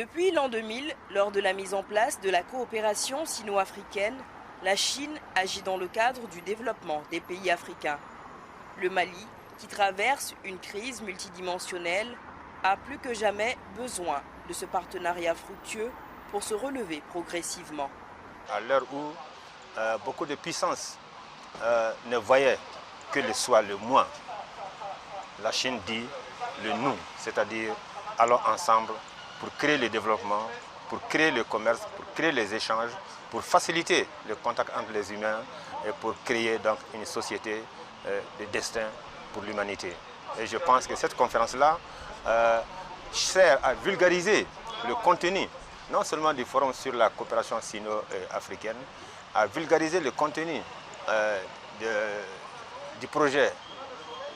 Depuis l'an 2000, lors de la mise en place de la coopération sino-africaine, la Chine agit dans le cadre du développement des pays africains. Le Mali, qui traverse une crise multidimensionnelle, a plus que jamais besoin de ce partenariat fructueux pour se relever progressivement. À l'heure où beaucoup de puissances ne voyaient que le soi, le moi, la Chine dit le nous, c'est-à-dire allons ensemble pour créer le développement, pour créer le commerce, pour créer les échanges, pour faciliter le contact entre les humains et pour créer donc une société de destin pour l'humanité. Et je pense que cette conférence-là sert à vulgariser le contenu, non seulement du forum sur la coopération sino-africaine, à vulgariser le contenu du projet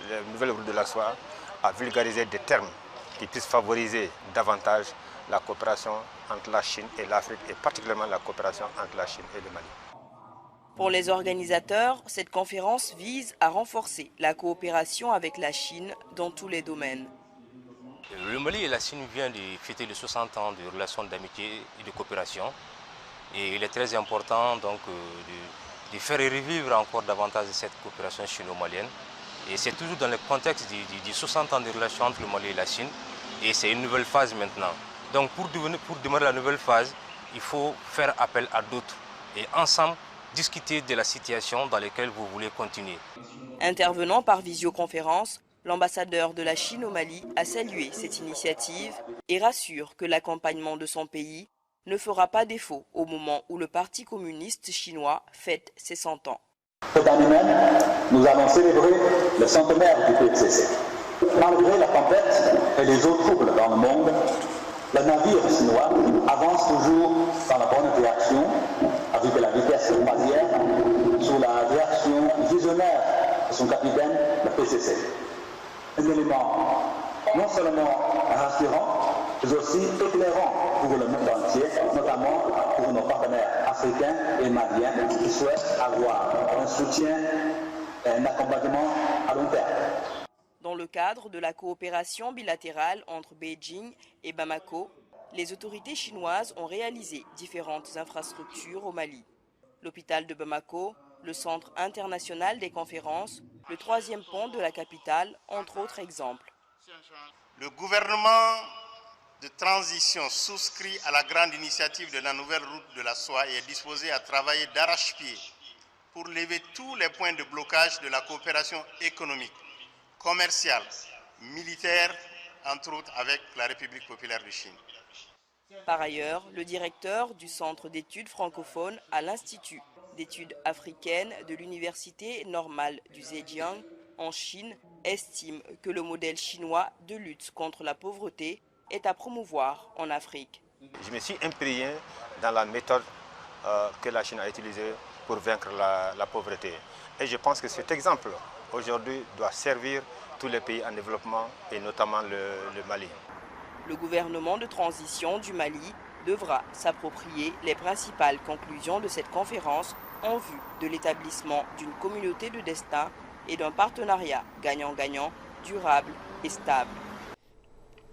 la nouvelle route de la soie, à vulgariser des termes qui puissent favoriser davantage la coopération entre la Chine et l'Afrique, et particulièrement la coopération entre la Chine et le Mali. Pour les organisateurs, cette conférence vise à renforcer la coopération avec la Chine dans tous les domaines. Le Mali et la Chine viennent de fêter les 60 ans de relations d'amitié et de coopération. Et il est très important donc, de faire revivre encore davantage cette coopération chino-malienne. Et c'est toujours dans le contexte des 60 ans de relations entre le Mali et la Chine. Et c'est une nouvelle phase maintenant. Donc pour démarrer la nouvelle phase, il faut faire appel à d'autres. Et ensemble, discuter de la situation dans laquelle vous voulez continuer. Intervenant par visioconférence, l'ambassadeur de la Chine au Mali a salué cette initiative et rassure que l'accompagnement de son pays ne fera pas défaut au moment où le Parti communiste chinois fête ses 100 ans. Cette année même, nous allons célébrer le centenaire du PCC. Malgré la tempête et les eaux troubles dans le monde, le navire chinois avance toujours dans la bonne direction avec la vitesse croisière sous la direction visionnaire de son capitaine, le PCC. Un élément non seulement rassurant, mais aussi éclairant pour le monde entier, notamment pour nos partenaires africains et maliens qui souhaitent avoir un soutien et un accompagnement à long terme. Dans le cadre de la coopération bilatérale entre Beijing et Bamako, les autorités chinoises ont réalisé différentes infrastructures au Mali. L'hôpital de Bamako, le Centre international des conférences, le 3e pont de la capitale, entre autres exemples. Le gouvernement de transition souscrit à la grande initiative de la nouvelle route de la soie et est disposé à travailler d'arrache-pied pour lever tous les points de blocage de la coopération économique, commerciale, militaire, entre autres avec la République populaire de Chine. Par ailleurs, le directeur du Centre d'études francophones à l'Institut d'études africaines de l'Université normale du Zhejiang en Chine estime que le modèle chinois de lutte contre la pauvreté est à promouvoir en Afrique. Je me suis imprégné dans la méthode que la Chine a utilisée pour vaincre la pauvreté. Et je pense que cet exemple, aujourd'hui, doit servir tous les pays en développement et notamment le Mali. Le gouvernement de transition du Mali devra s'approprier les principales conclusions de cette conférence en vue de l'établissement d'une communauté de destin et d'un partenariat gagnant-gagnant, durable et stable.